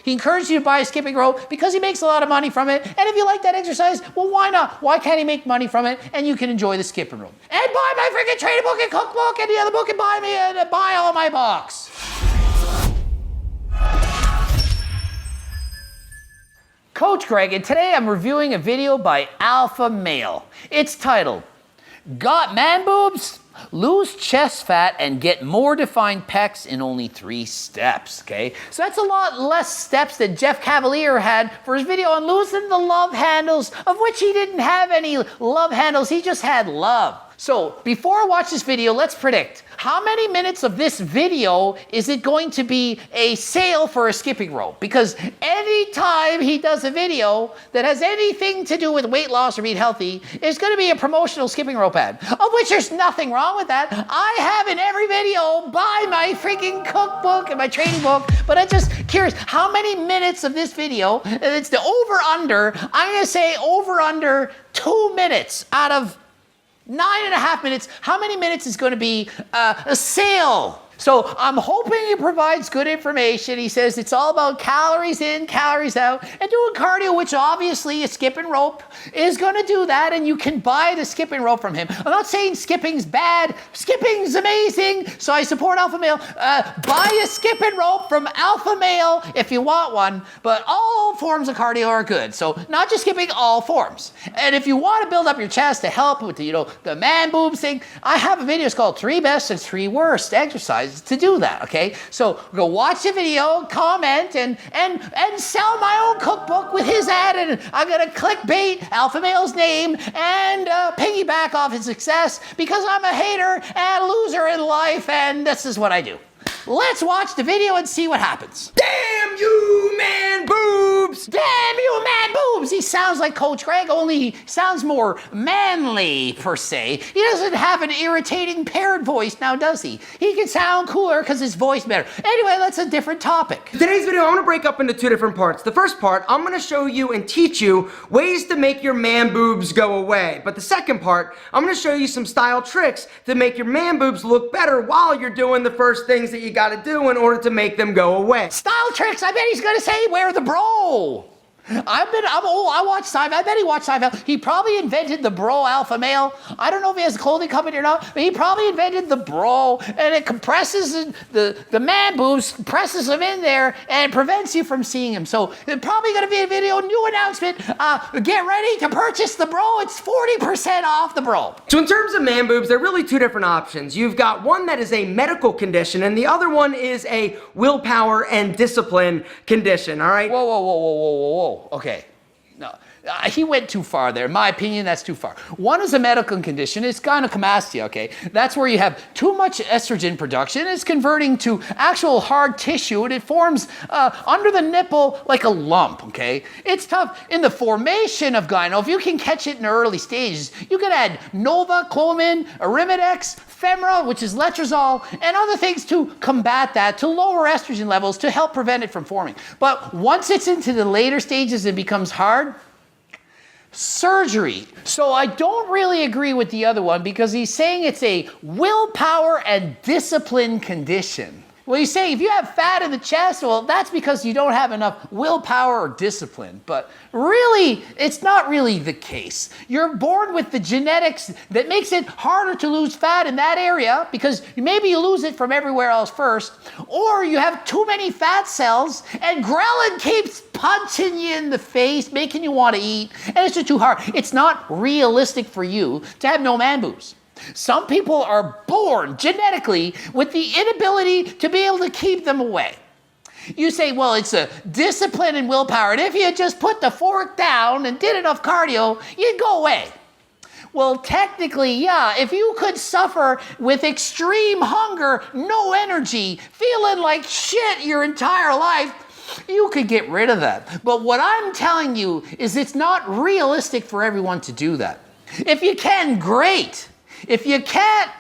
He encourages you to buy a skipping rope because he makes a lot of money from it. And if you like that exercise, well, why not? Why can't he make money from it? And you can enjoy the skipping rope. And buy my freaking training book and cookbook and the other book and buy all my books. Coach Greg, and today I'm reviewing a video by Alpha Male. It's titled, Got Man Boobs? Lose chest fat and get more defined pecs in only 3 steps, okay? So that's a lot less steps than Jeff Cavalier had for his video on losing the love handles, of which he didn't have any love handles, he just had love. So before I watch this video, let's predict. How many minutes of this video is it going to be a sale for a skipping rope? Because anytime he does a video that has anything to do with weight loss or being healthy, it's going to be a promotional skipping rope ad, of which there's nothing wrong with that. I have in every video, buy my freaking cookbook and my training book, but I'm just curious, how many minutes of this video, and it's the over-under, I'm going to say over-under 2 minutes out of 9.5 minutes. How many minutes is going to be a sale? So I'm hoping he provides good information. He says it's all about calories in, calories out, and doing cardio, which obviously a skipping rope is going to do that, and you can buy the skipping rope from him. I'm not saying skipping's bad. Skipping's amazing, so I support Alpha Male. Buy a skipping rope from Alpha Male if you want one, but all forms of cardio are good. So not just skipping, all forms. And if you want to build up your chest to help with the man boobs thing, I have a video. It's called 3 Best and 3 Worst Exercises to do that, okay? So go watch the video, comment, and sell my own cookbook with his ad, and I'm gonna clickbait Alpha Male's name and piggyback off his success because I'm a hater and a loser in life, and this is what I do. Let's watch the video and see what happens. Damn you, man boobs! Damn you, man boobs! He sounds like Coach Greg, only he sounds more manly, per se. He doesn't have an irritating parrot voice now, does he? He can sound cooler because his voice better. Anyway, that's a different topic. Today's video, I'm gonna break up into 2 different parts. The first part, I'm gonna show you and teach you ways to make your man boobs go away. But the second part, I'm gonna show you some style tricks to make your man boobs look better while you're doing the first things that you gotta do in order to make them go away. Style tricks, I bet he's gonna say, wear the bro. I'm old, I watch Seinfeld, I bet he watched Seinfeld. He probably invented the bro Alpha Male. I don't know if he has a clothing company or not, but he probably invented the bro, and it compresses the man boobs, presses them in there, and prevents you from seeing him. So it's probably gonna be a video, new announcement, get ready to purchase the bro, it's 40% off the bro. So in terms of man boobs, there are really 2 different options. You've got one that is a medical condition, and the other one is a willpower and discipline condition, all right? Whoa. Okay. No. He went too far there. In my opinion, that's too far. One is a medical condition. It's gynecomastia, okay? That's where you have too much estrogen production. It's converting to actual hard tissue, and it forms under the nipple like a lump, okay? It's tough. In the formation of gyno, if you can catch it in early stages, you can add Nova, Clomid, Arimidex, Femra, which is letrozole, and other things to combat that, to lower estrogen levels, to help prevent it from forming. But once it's into the later stages, it becomes hard. Surgery. So I don't really agree with the other one because he's saying it's a willpower and discipline condition. Well, he's saying if you have fat in the chest, well, that's because you don't have enough willpower or discipline. But really, it's not really the case. You're born with the genetics that makes it harder to lose fat in that area because maybe you lose it from everywhere else first, or you have too many fat cells and ghrelin keeps punching you in the face, making you want to eat, and it's just too hard. It's not realistic for you to have no man boobs. Some people are born genetically with the inability to be able to keep them away. You say, well, it's a discipline and willpower, and if you just put the fork down and did enough cardio, you'd go away. Well, technically, yeah, if you could suffer with extreme hunger, no energy, feeling like shit your entire life, you could get rid of that. But what I'm telling you is it's not realistic for everyone to do that. If you can, great. If you can't,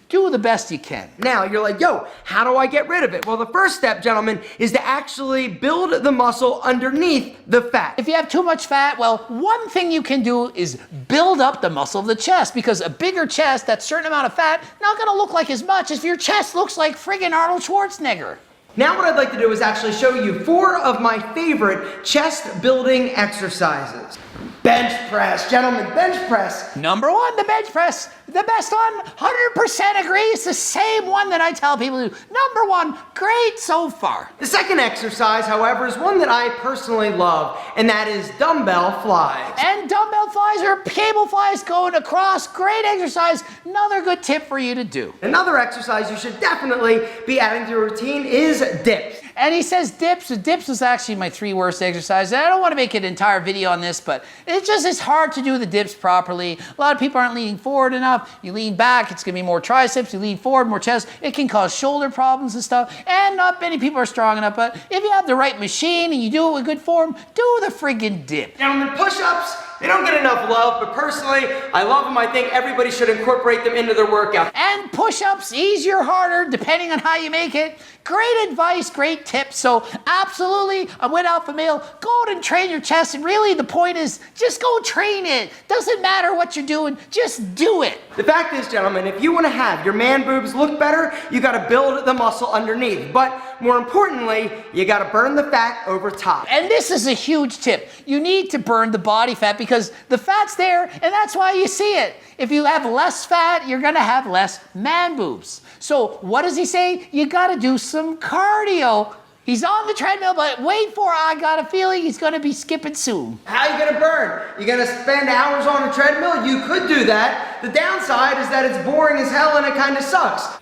do the best you can. Now, you're like, yo, how do I get rid of it? Well, the first step, gentlemen, is to actually build the muscle underneath the fat. If you have too much fat, well, one thing you can do is build up the muscle of the chest, because a bigger chest, that certain amount of fat, not gonna look like as much as if your chest looks like friggin' Arnold Schwarzenegger. Now what I'd like to do is actually show you 4 of my favorite chest building exercises. Bench press, gentlemen, bench press. Number 1, the bench press. The best one, 100% agree. It's the same one that I tell people to do. Number 1, great so far. The second exercise, however, is one that I personally love, and that is dumbbell flies. And dumbbell flies or cable flies going across, great exercise. Another good tip for you to do. Another exercise you should definitely be adding to your routine is dips. And he says dips. Dips was actually my 3 worst exercises. I don't want to make an entire video on this, but it's hard to do the dips properly. A lot of people aren't leaning forward enough. You lean back, it's going to be more triceps. You lean forward, more chest. It can cause shoulder problems and stuff. And not many people are strong enough. But if you have the right machine and you do it with good form, do the friggin' dip. Gentlemen, push-ups, they don't get enough love, but personally, I love them. I think everybody should incorporate them into their workout. And push-ups, easier or harder, depending on how you make it. Great advice, great tips. So absolutely, I'm with Alpha Male. Go out and train your chest. And really, the point is, just go train it. Doesn't matter what you're doing, just do it. The fact is, gentlemen, if you want to have your man boobs look better, you got to build the muscle underneath. But more importantly, you got to burn the fat over top. And this is a huge tip. You need to burn the body fat because the fat's there, and that's why you see it. If you have less fat, you're gonna have less man boobs. So what does he say? You gotta do some cardio. He's on the treadmill, but wait for it. I got a feeling he's gonna be skipping soon. How are you gonna burn? You gonna spend hours on a treadmill? You could do that. The downside is that it's boring as hell and it kind of sucks.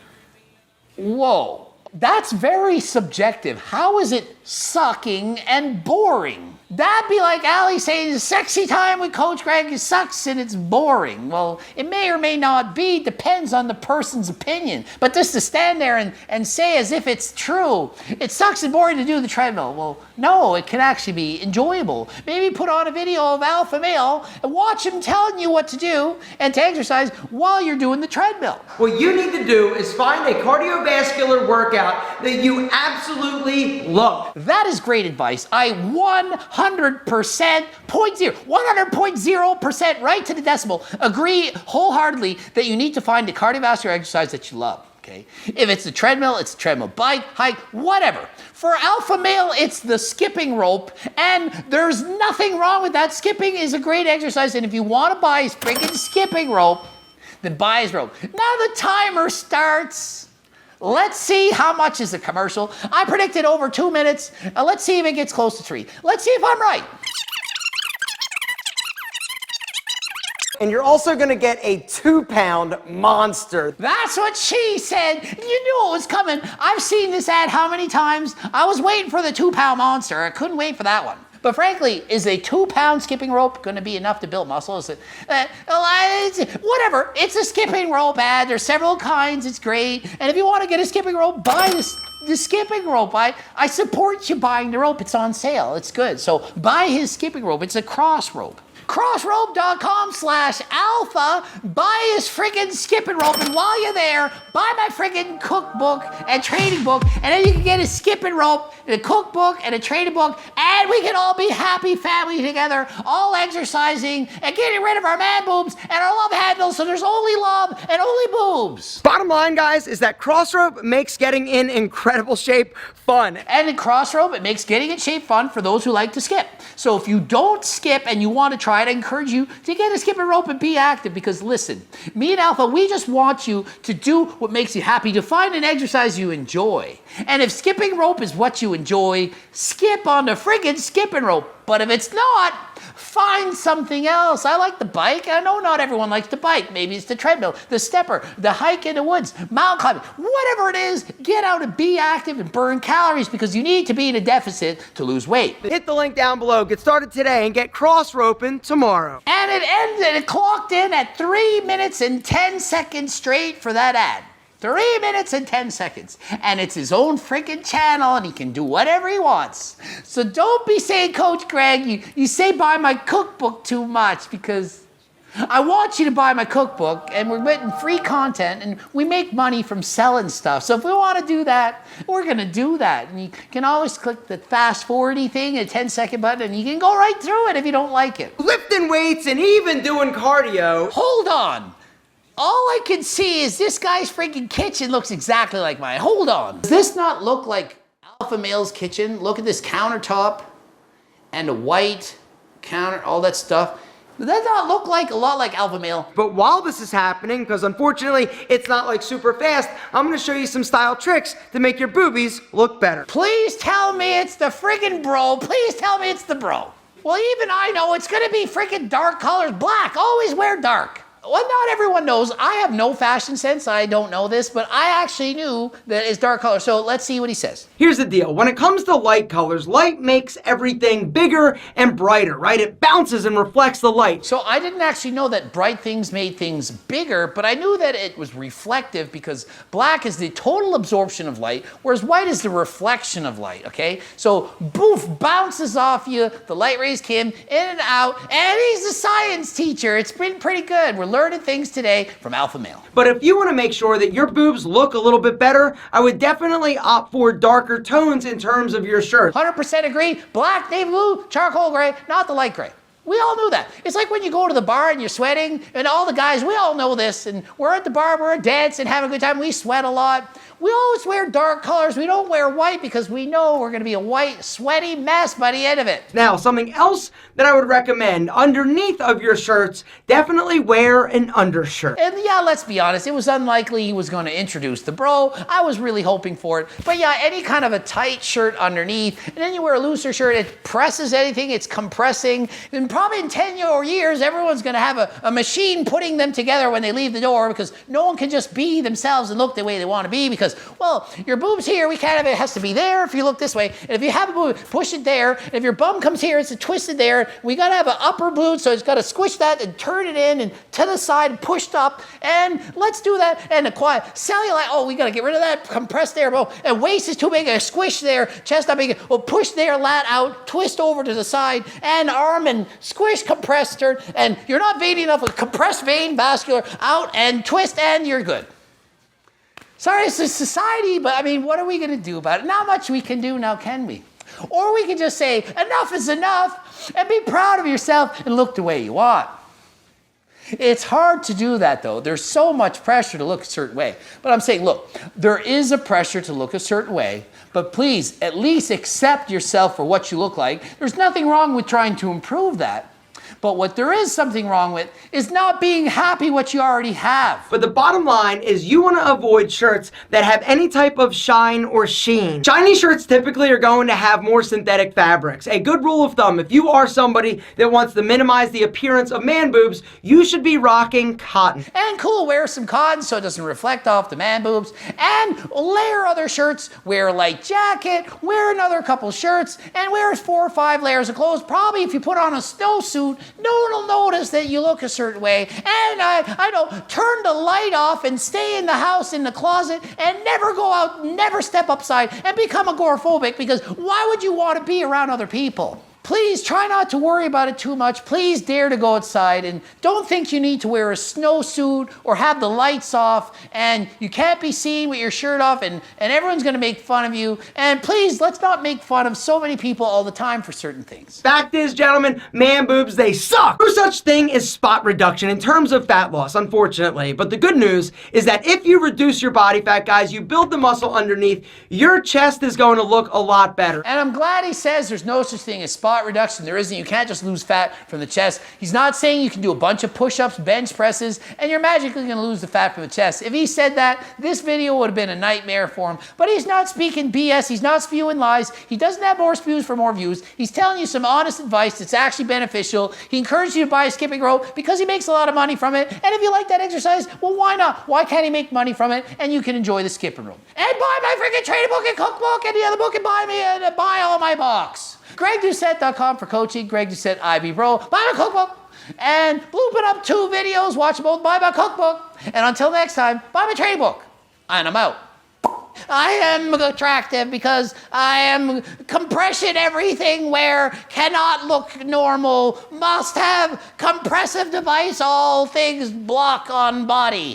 Whoa, that's very subjective. How is it sucking and boring? That'd be like Allie saying sexy time with Coach Greg sucks and it's boring. Well, it may or may not be, depends on the person's opinion. But just to stand there and say as if it's true, it sucks and boring to do the treadmill. Well, no, it can actually be enjoyable. Maybe put on a video of Alpha Male and watch him telling you what to do and to exercise while you're doing the treadmill. What you need to do is find a cardiovascular workout that you absolutely love. That is great advice. I 100% right to the decimal, agree wholeheartedly that you need to find a cardiovascular exercise that you love, okay? If it's a treadmill, it's a treadmill, bike, hike, whatever. For Alpha Male, it's the skipping rope, and there's nothing wrong with that. Skipping is a great exercise, and if you want to buy his freaking skipping rope, then buy his rope. Now the timer starts. Let's see how much is the commercial. I predicted over 2 minutes. Let's see if it gets close to 3. Let's see if I'm right. And you're also gonna get a 2-pound monster. That's what she said. You knew it was coming. I've seen this ad how many times? I was waiting for the 2-pound monster. I couldn't wait for that one. But frankly, is a 2-pound skipping rope going to be enough to build muscle? Is it, whatever. It's a skipping rope ad. There's several kinds. It's great. And if you want to get a skipping rope, buy the skipping rope. I support you buying the rope. It's on sale. It's good. So buy his skipping rope. It's a cross rope. Crossrope.com/alpha. Buy his friggin' skipping rope, and while you're there, buy my friggin' cookbook and training book, and then you can get a skipping rope, a cookbook, and a training book, and we can all be happy family together, all exercising and getting rid of our man boobs and our love handles, so there's only love and only boobs. Bottom line, guys, is that crossrope makes getting in incredible shape fun. And in crossrope, it makes getting in shape fun for those who like to skip. So if you don't skip and you want to try it, I encourage you to get a skipping rope and be active, because listen, me and Alpha, we just want you to do what makes you happy, to find an exercise you enjoy. And if skipping rope is what you enjoy, skip on the friggin' skipping rope. But if it's not, find something else. I like the bike. I know not everyone likes the bike. Maybe it's the treadmill, the stepper, the hike in the woods, mountain climbing, whatever it is, get out and be active and burn calories, because you need to be in a deficit to lose weight. Hit the link down below. Get started today and get cross-roping tomorrow. And it clocked in at 3 minutes and 10 seconds straight for that ad. 3 minutes and 10 seconds. And it's his own freaking channel, and he can do whatever he wants. So don't be saying, Coach Greg, you say buy my cookbook too much, because I want you to buy my cookbook, and we're getting free content, and we make money from selling stuff. So if we want to do that, we're going to do that. And you can always click the fast forward-y thing, a 10-second button, and you can go right through it if you don't like it. Lifting weights and even doing cardio. Hold on. All I can see is this guy's freaking kitchen looks exactly like mine. Hold on. Does this not look like Alpha Male's kitchen. Look at this countertop and a white counter, all that stuff. Does that not look like a lot like Alpha Male? But while this is happening, because unfortunately it's not like super fast, I'm gonna show you some style tricks to make your boobies look better. Please tell me it's the friggin' bro. Please tell me it's the bro. Well, even I know it's gonna be freaking dark colors. Black, always wear dark. Well, not everyone knows. I have no fashion sense. I don't know this, but I actually knew that it's dark color. So let's see what he says. Here's the deal. When it comes to light colors, light makes everything bigger and brighter, right? It bounces and reflects the light. So I didn't actually know that bright things made things bigger, but I knew that it was reflective because black is the total absorption of light, whereas white is the reflection of light, okay? So boof, bounces off you, the light rays came in and out, and he's a science teacher. It's been pretty good. We're learning things today from Alpha Male. But if you want to make sure that your boobs look a little bit better, I would definitely opt for darker tones in terms of your shirt. 100% agree. Black, navy blue, charcoal gray, not the light gray. We all knew that. It's like when you go to the bar and you're sweating, and all the guys, we all know this, and we're at the bar, we're dancing, having a good time, we sweat a lot. We always wear dark colors. We don't wear white because we know we're gonna be a white, sweaty mess by the end of it. Now, something else that I would recommend, underneath of your shirts, definitely wear an undershirt. And yeah, let's be honest, it was unlikely he was gonna introduce the bro. I was really hoping for it. But yeah, any kind of a tight shirt underneath, and then you wear a looser shirt, it presses anything, it's compressing, and probably in 10 years, everyone's gonna have a machine putting them together when they leave the door because no one can just be themselves and look the way they wanna be because, well, your boobs here, we can't have it, it has to be there if you look this way. And if you have a boob, push it there. And if your bum comes here, it's twisted there. We gotta have an upper boob, so it's gotta squish that and turn it in and to the side, pushed up. And let's do that. And the quiet cellulite, oh, we gotta get rid of that, compress there, bro. And waist is too big, a squish there, chest not big, well, push there, lat out, twist over to the side, and arm and squish, compress, turn. And you're not veiny enough, with compressed vein, vascular, out and twist, and you're good. Sorry, it's a society, but I mean, what are we gonna do about it? Not much we can do now, can we? Or we can just say, enough is enough, and be proud of yourself and look the way you want. It's hard to do that though. There's so much pressure to look a certain way. But I'm saying, look, there is a pressure to look a certain way, but please at least accept yourself for what you look like. There's nothing wrong with trying to improve that. But what there is something wrong with is not being happy what you already have. But the bottom line is you want to avoid shirts that have any type of shine or sheen. Shiny shirts typically are going to have more synthetic fabrics. A good rule of thumb, if you are somebody that wants to minimize the appearance of man boobs, you should be rocking cotton. And cool, wear some cotton so it doesn't reflect off the man boobs. And layer other shirts, wear a light jacket, wear another couple shirts, and wear 4 or 5 layers of clothes. Probably if you put on a snowsuit, no one will notice that you look a certain way. And I know, turn the light off and stay in the house, in the closet, and never go out, never step outside, and become agoraphobic because why would you want to be around other people? Please try not to worry about it too much. Please dare to go outside and don't think you need to wear a snowsuit or have the lights off and you can't be seen with your shirt off and everyone's gonna make fun of you. And please, let's not make fun of so many people all the time for certain things. Fact is, gentlemen, man boobs, they suck. No such thing as spot reduction in terms of fat loss, unfortunately. But the good news is that if you reduce your body fat, guys, you build the muscle underneath, your chest is going to look a lot better. And I'm glad he says there's no such thing as spot reduction. There isn't. You can't just lose fat from the chest. He's not saying you can do a bunch of push-ups, bench presses, and you're magically going to lose the fat from the chest. If he said that, this video would have been a nightmare for him. But he's not speaking BS. He's not spewing lies. He doesn't have more spews for more views. He's telling you some honest advice that's actually beneficial. He encourages you to buy a skipping rope because he makes a lot of money from it. And if you like that exercise, well, why not? Why can't he make money from it? And you can enjoy the skipping rope. And buy my freaking training book and cookbook and the other book and buy me and buy all my books. GregDoucette.com for coaching. Greg Doucette, IB Bro. Buy my cookbook. And blooping up 2 videos. Watch both. Buy my cookbook. And until next time, buy my training book. And I'm out. I am attractive because I am compression everything where cannot look normal. Must have compressive device all things block on body.